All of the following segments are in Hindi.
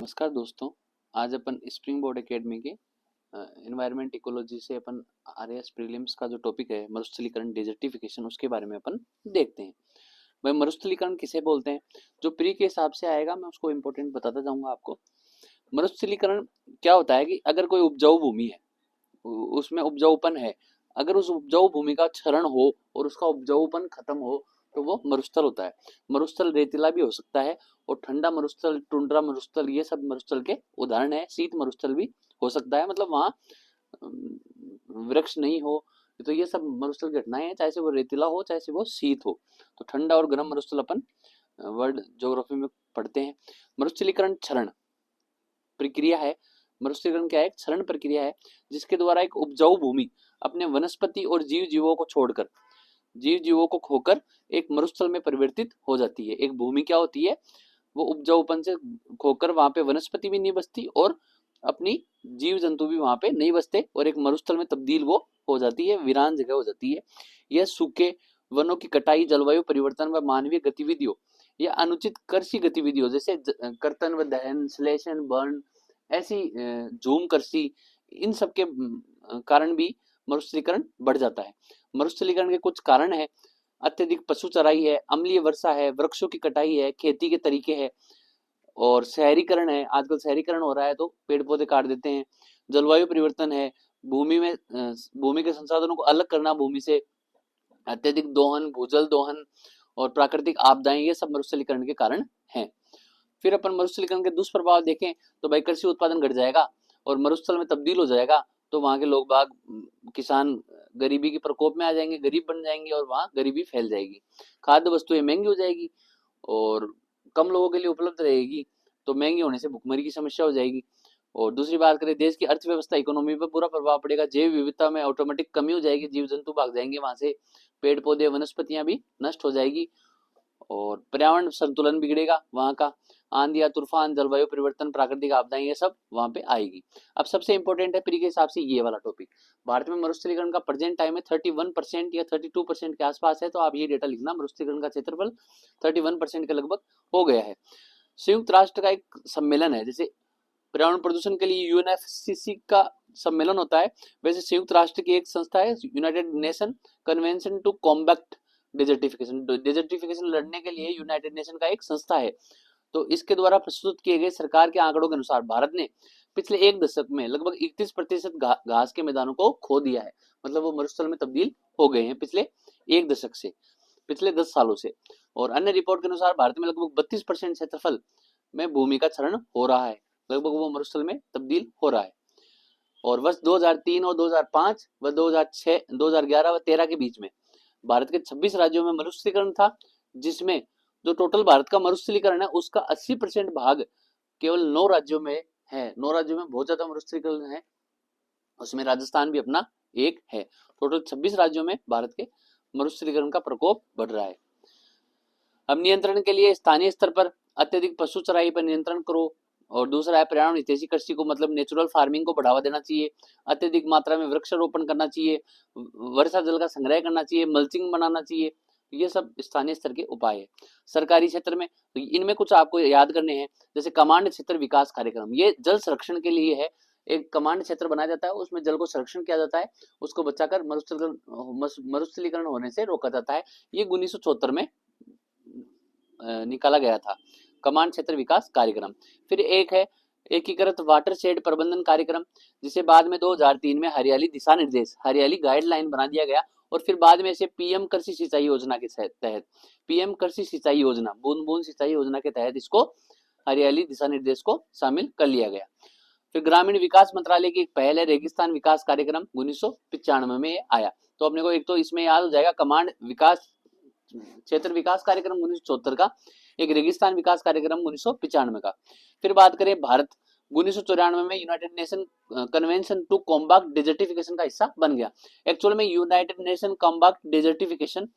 नमस्कार दोस्तों, आज अपन स्प्रिंग बोर्ड एकेडमी के एनवायरनमेंट इकोलॉजी से अपन आरएएस प्रीलिम्स का जो टॉपिक है मरुस्थलीकरण डेजर्टिफिकेशन उसके बारे में अपन देखते हैं। भाई मरुस्थलीकरण किसे बोलते हैं, जो प्री के हिसाब से आएगा मैं उसको इम्पोर्टेंट बताता जाऊंगा आपको। मरुस्थलीकरण क्या होता है कि अगर कोई उपजाऊ भूमि है, उसमें उपजाऊपन है, अगर उस उपजाऊ भूमि का क्षरण हो और उसका उपजाऊपन खत्म हो तो वो मरुस्थल होता है। मरुस्थल रेतीला भी हो सकता है और ठंडा मरुस्थल, टुंड्रा मरुस्थल, ये सब मरुस्थल के उदाहरण है। शीत मरुस्थल भी हो सकता है, मतलब वहाँ वृक्ष नहीं हो, तो ये सब मरुस्थल की घटनाएं हैं, चाहे से वो रेतीला हो चाहे से वो शीत हो। तो ठंडा और गर्म मरुस्थल अपन वर्ल्ड ज्योग्राफी में पढ़ते हैं। मरुस्थलीकरण क्षरण प्रक्रिया है। मरुस्थलीकरण क्या है? क्षरण प्रक्रिया है जिसके द्वारा एक उपजाऊ भूमि अपने वनस्पति और जीव जीवों को छोड़कर, जीव जीवों को खोकर एक मरुस्थल में परिवर्तित हो जाती है। एक भूमि क्या होती है? वो उपजाऊपन से खोकर वहां पे वनस्पति भी नहीं बसती और अपनी जीव जंतु भी वहां पे नहीं बसते और एक मरुस्थल में तब्दील वो हो जाती है, वीरान जगह हो जाती है। यह सूखे वनों की कटाई, जलवायु परिवर्तन व मानवीय गतिविधियों या अनुचित कृषि गतिविधियों जैसे कर्तन व दहन, श्लेषण, बर्न, ऐसी झूम कृषि, इन सब के कारण भी मरुस्थलीकरण बढ़ जाता है। मरुस्थलीकरण के कुछ कारण है: अत्यधिक पशु चराई है, अम्लीय वर्षा है, वृक्षों की कटाई है, खेती के तरीके हैं और शहरीकरण है। आजकल शहरीकरण हो रहा है तो पेड़ पौधे काट देते हैं। जलवायु परिवर्तन है, भूमि में भूमि के संसाधनों को अलग करना भूमि से, अत्यधिक दोहन, भूजल दोहन और प्राकृतिक आपदाएं, ये सब मरुस्थलीकरण के कारण हैं। फिर अपन मरुस्थलीकरण के दुष्प्रभाव देखें तो भाई कृषि उत्पादन घट जाएगा और मरुस्थल में तब्दील हो जाएगा, तो वहां के लोग बाग, किसान गरीबी के प्रकोप में आ जाएंगे, गरीब बन जाएंगे और वहां गरीबी फैल जाएगी। खाद्य वस्तुएं महंगी हो जाएगी और कम लोगों के लिए उपलब्ध रहेगी, तो महंगी होने से भुखमरी की समस्या हो जाएगी। और दूसरी बात करें, देश की अर्थव्यवस्था, इकोनॉमी पर बुरा प्रभाव पड़ेगा। जैव विविधता में ऑटोमेटिक कमी हो जाएगी, जीव जंतु भाग जाएंगे वहां से, पेड़ पौधे वनस्पतियां भी नष्ट हो जाएगी और पर्यावरण संतुलन बिगड़ेगा वहां का। आंधिया, तूफान, जलवायु परिवर्तन, प्राकृतिक आपदाएं, ये सब वहां पे आएगी। अब सबसे इंपॉर्टेंट है प्री के हिसाब से ये वाला टॉपिक। भारत में मरुस्थलीकरण का प्रेजेंट टाइम है 31% या 32% के आसपास है, तो आप ये डेटा लिखना, मरुस्थलीकरण का क्षेत्रफल 31% के लगभग हो गया है। संयुक्त राष्ट्र का एक सम्मेलन है, जैसे पर्यावरण प्रदूषण के लिए यूएनएफसीसी का सम्मेलन होता है, वैसे संयुक्त राष्ट्र की एक संस्था है United Nation convention to combat desertification. Desertification लड़ने के लिए यूनाइटेड नेशन का एक संस्था है। तो इसके द्वारा प्रस्तुत किए गए सरकार के आंकड़ों के अनुसार भारत ने पिछले एक दशक में लगभग 31% घास के मैदानों को खो दिया है, मतलब वो मरुस्थल में तब्दील हो गए हैं पिछले एक दशक से, पिछले 10 सालों से। और अन्य रिपोर्ट के अनुसार भारत में लगभग 32% क्षेत्रफल में भूमि का क्षरण हो रहा है, लगभग वो मरुस्थल में तब्दील हो रहा है। और वर्ष 2003 और 2005 व 2006, 2011 व 13 के बीच में भारत के 26 राज्यों में मरुस्थलीकरण था, जिसमें जो टोटल भारत का मरुस्थलीकरण है उसका 80% भाग केवल 9 राज्यों में है। 9 राज्यों में बहुत ज्यादा मरुस्थलीकरण है, उसमें राजस्थान भी अपना एक है। टोटल 26 राज्यों में भारत के मरुस्थलीकरण का प्रकोप बढ़ रहा है। अब नियंत्रण के लिए स्थानीय स्तर पर अत्यधिक पशु चराई पर नियंत्रण करो, और दूसरा है पर्यावरण हितैषी कृषि को, मतलब नेचुरल फार्मिंग को बढ़ावा देना चाहिए। अत्यधिक मात्रा में वृक्षारोपण करना चाहिए, वर्षा जल का संग्रह करना चाहिए, मल्चिंग बनाना चाहिए। ये सब स्थानीय स्तर के उपाय है। सरकारी क्षेत्र में तो इनमें कुछ आपको याद करने हैं, जैसे कमांड क्षेत्र विकास कार्यक्रम, ये जल संरक्षण के लिए है। एक कमांड क्षेत्र बनाया जाता है, उसमें जल को संरक्षण किया जाता है, उसको बचाकर मरुस्थलीकरण होने से रोका जाता है। ये 1974 में निकाला गया था, कमांड क्षेत्र विकास कार्यक्रम। फिर एक है एकीकृत वाटर शेड प्रबंधन कार्यक्रम, जिसे बाद में 2003 में हरियाली दिशा निर्देश, हरियाली गाइडलाइन बना दिया गया, और फिर बाद में इसे पीएम कृषि सिंचाई योजना के तहत, पीएम कृषि सिंचाई योजना, बूंद बूंद सिंचाई योजना के तहत इसको हरियाली दिशा निर्देश को शामिल कर लिया गया। फिर ग्रामीण विकास मंत्रालय की एक पहल है रेगिस्तान विकास कार्यक्रम, 1995 में आया। तो अपने को एक तो इसमें याद हो जाएगा कमांड विकास क्षेत्र विकास कार्यक्रम 1974 का, एक रेगिस्तान विकास कार्यक्रम 1995 का। फिर बात करें भारत, 1994 में United Nation convention to combat desertification का हिस्सा बन गया। एक्चुअल में United Nation combat desertification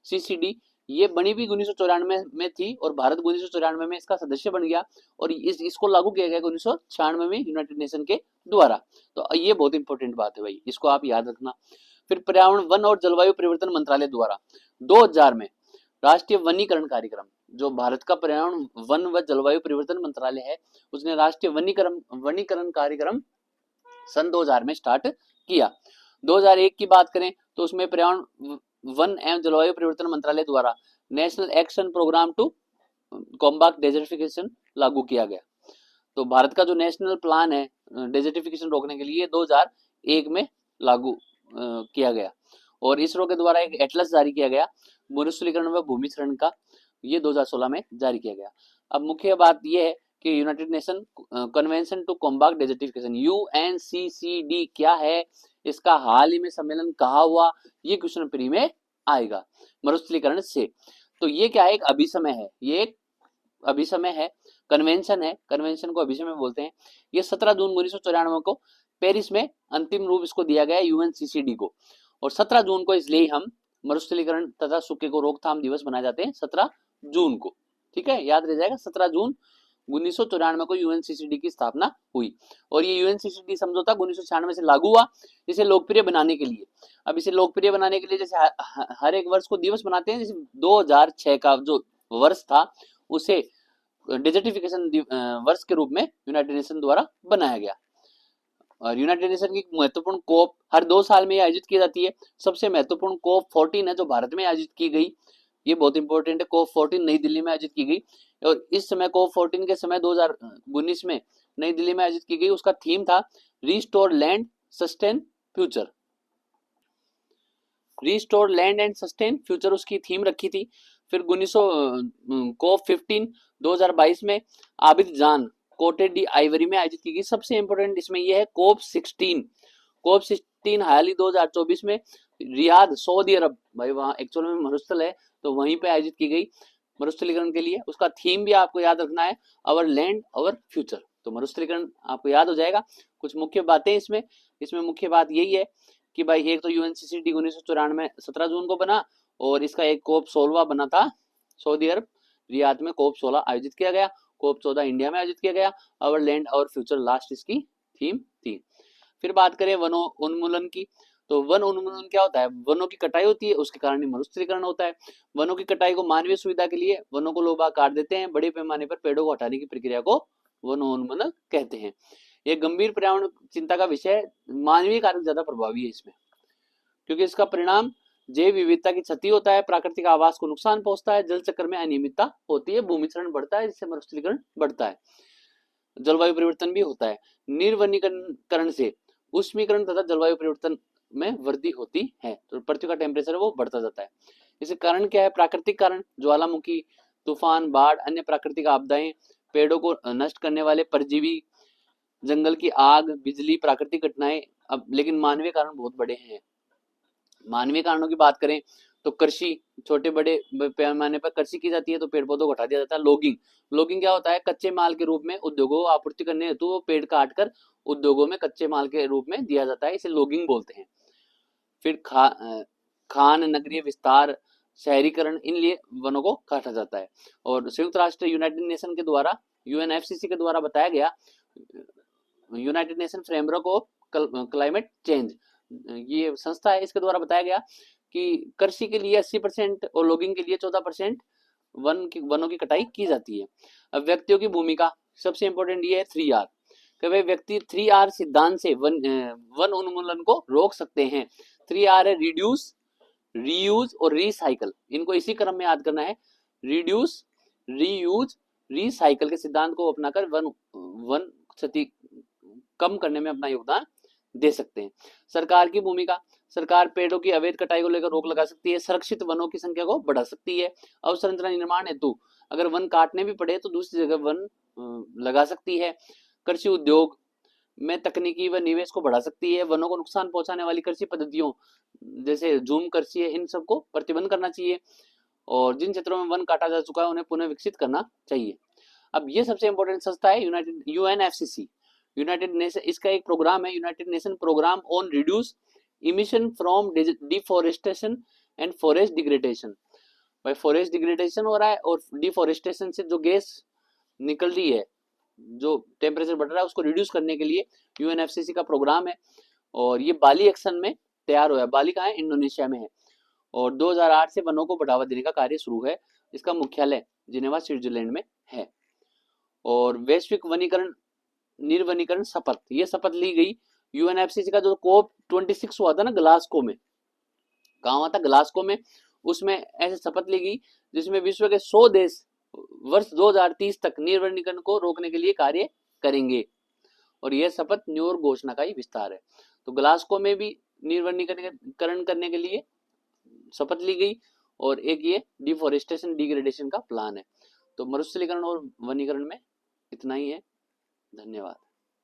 CCD ये बनी भी 1994 में थी और भारत 1994 में इसका सदस्य बन गया, और इसको लागू किया गया 1996 में यूनाइटेड नेशन के द्वारा। तो ये बहुत इंपॉर्टेंट बात है भाई, इसको आप याद रखना। फिर पर्यावरण, वन और जलवायु परिवर्तन मंत्रालय द्वारा 2000 में राष्ट्रीय वनीकरण कार्यक्रम, जो भारत का पर्यावरण वन व जलवायु परिवर्तन मंत्रालय है उसने राष्ट्रीय वनीकरण कार्यक्रम सन 2000 में स्टार्ट किया। 2001 की बात करें तो उसमें पर्यावरण वन एवं जलवायु परिवर्तन मंत्रालय द्वारा national action programme to combat desertification लागू किया गया। तो भारत का जो नेशनल प्लान है डेजर्टिफिकेशन रोकने के लिए 2001 में लागू किया गया और इसरो के द्वारा एक एटलस जारी किया गया मरुस्थलीकरण व भूमि क्षरण का, ये 2016 में जारी किया गया। अब मुख्य बात यह है कि United Nation convention to combat desertification UNCCD क्या है, इसका हाल ही में सम्मेलन कहाँ हुआ, ये क्वेश्चन प्री में आएगा मरुस्थलीकरण से। तो ये क्या है, एक अभिसमय है, ये एक अभिसमय है, कन्वेंशन है, कन्वेंशन को अभिसमय बोलते हैं। ये 17 जून 1994 को पेरिस में अंतिम रूप इसको दिया गया UNCCD को, और 17 जून को इसलिए हम मरुस्थलीकरण तथा सूखे को रोकथाम दिवस मनाए जाते हैं 17 जून को। ठीक है, याद रह जाएगा 17 जून 1994 को UNCCD की स्थापना हुई और ये UNCCD समझौता 1996 से लागू हुआ इसे लोकप्रिय बनाने के लिए। अब इसे लोकप्रिय बनाने के लिए जैसे हर एक वर्ष को दिवस मनाते हैं, जैसे 2006 का जो वर्ष था उसे डेजर्टिफिकेशन वर्ष के रूप में यूनाइटेड नेशन द्वारा बनाया गया। और यूनाइटेड नेशन की महत्वपूर्ण कोप हर 2 साल में आयोजित की जाती है। सबसे महत्वपूर्ण कोप 14 है जो भारत में आयोजित की गई, ये बहुत इंपॉर्टेंट है। कोप 14 नई दिल्ली में आयोजित की गई और इस समय कोप 14 के समय 2019 में नई दिल्ली में आयोजित की गई। उसका थीम था restore land sustain future, restore land and sustain future उसकी थीम रखी थी। फिर कोप 15 2022 में आबिद जान कोटेड डी आइवरी में आयोजित की गई। सबसे इंपोर्टेंट इसमें यह है कोप 16 हाल ही 2024 में रियाद सऊदी अरब, भाई वहां एक्चुअल में मरुस्थल है तो वहीं पे आयोजित की गई मरुस्थलीकरण के लिए। उसका थीम भी आपको याद रखना है, अवर लैंड अवर फ्यूचर। तो मरुस्थलीकरण आपको याद हो जाएगा। कुछ मुख्य बातें इसमें मुख्य बात यही है कि भाई एक तो UNCCD 1994 में 17 जून को बना और इसका एक कोप 16 बना था सऊदी अरब रियाद में, कोप 16 आयोजित किया गया, कोप 14 इंडिया में आयोजित किया गया। अवर लैंड अवर फ्यूचर लास्ट इसकी थीम थी। फिर बात करें वनों उन्मूलन की, तो वन उन्मूलन क्या होता है, वनों की कटाई होती है, उसके कारण ही मरुस्थलीकरण होता है। वनों की कटाई को मानवीय सुविधा के लिए वनों को लोग काट देते हैं, बड़े पैमाने पर पेड़ों को हटाने की प्रक्रिया को वनोन्मूलन कहते हैं। यह गंभीर पर्यावरण चिंता का विषय, मानवीय कारक ज्यादा प्रभावी है इसमें, क्योंकि इसका परिणाम जैव विविधता की क्षति होता है, प्राकृतिक आवास को नुकसान पहुंचता है, जल चक्र में अनियमितता होती है, भूमि क्षरण बढ़ता है जिससे मरुस्थलीकरण बढ़ता है, जलवायु परिवर्तन भी होता है। निर्वनीकरण से उष्मीकरण तथा जलवायु परिवर्तन में वृद्धि होती है, तो पृथ्वी का टेम्परेचर वो बढ़ता जाता है। इसके कारण क्या है, प्राकृतिक कारण ज्वालामुखी, तूफान, बाढ़, अन्य प्राकृतिक आपदाएं, पेड़ों को नष्ट करने वाले परजीवी, जंगल की आग, बिजली, प्राकृतिक घटनाएं। अब लेकिन मानवीय कारण बहुत बड़े हैं। मानवीय कारणों की बात करें तो कृषि, छोटे बड़े पैमाने पर कृषि की जाती है तो पेड़ पौधों को हटा दिया जाता है। लॉगिंग क्या होता है, कच्चे माल के रूप में उद्योगों को आपूर्ति करने हेतु वो पेड़ काट कर उद्योगों में कच्चे माल के रूप में दिया जाता है, इसे लॉगिंग बोलते हैं। फिर खान नगरीय विस्तार, शहरीकरण, इन लिए वनों को काटा जाता है। और संयुक्त राष्ट्र यूनाइटेड नेशन के द्वारा UNFCCC के द्वारा बताया गया United nation framework of climate change, ये संस्था है, इसके द्वारा बताया गया कि कृषि के लिए 80% और लॉगिंग के लिए 14% वनों की कटाई की जाती है। अब व्यक्तियों की भूमिका, सबसे इंपॉर्टेंट ये है 3R, कि भाई व्यक्ति 3R सिद्धांत से वन उन्मूलन को रोक सकते हैं। 3R है रिड्यूस, रीयूज और रिसाइकल, इनको इसी क्रम में याद करना है। रिड्यूस, रीयूज, रिसाइकल के सिद्धांत को अपनाकर वन क्षति कम करने में अपना योगदान दे सकते हैं। सरकार की भूमिका, सरकार पेड़ों की अवैध कटाई को लेकर रोक लगा सकती है, सुरक्षित वनों की संख्या को बढ़ा सकती है, अवसंरचना निर्माण हेतु अगर वन काटने भी पड़े तो दूसरी जगह वन लगा सकती है। कृषि उद्योग में तकनीकी व निवेश को बढ़ा सकती है। वनों को नुकसान पहुंचाने वाली कृषि पद्धतियों जैसे झूम कृषि है, इन सबको प्रतिबंध करना चाहिए और जिन क्षेत्रों में वन काटा जा चुका है उन्हें पुनः विकसित करना चाहिए। अब ये सबसे इंपॉर्टेंट संस्था है UNFCCC, यूनाइटेड नेशन, इसका एक प्रोग्राम है United Nation programme on reduce emission from deforestation and forest degradation. भाई फॉरेस्ट डिग्रेडेशन हो रहा है और डिफोरेस्टेशन से जो गैस निकल रही है, जो टेम्परेचर बढ़ रहा है, उसको रिड्यूस करने के लिए UNFCCC का प्रोग्राम है और ये बाली एक्शन में तैयार हुआ है। बाली कहाँ है, इंडोनेशिया में है और 2008 से वनों को बढ़ावा देने का कार्य शुरू है। इसका मुख्यालय जिनेवा स्विट्जरलैंड में है। और वैश्विक वनीकरण निर्वनीकरण शपथ, ये शपथ ली गई यूएनएफसीसी का जो कोप 26 हुआ था ना ग्लासगो में, कहाँ हुआ था, ग्लासगो में, उसमें ऐसे शपथ ली गई जिसमें विश्व के 100 देश वर्ष 2030 तक निर्वनीकरण को रोकने के लिए कार्य करेंगे। और यह शपथ न्यूयॉर्क घोषणा का ही विस्तार है। तो ग्लासगो में भी निर्वनीकरण करने के लिए शपथ ली गई, और एक ये डिफोरेस्टेशन डिग्रेडेशन का प्लान है। तो मरुस्थलीकरण और वनीकरण में इतना ही है। धन्यवाद।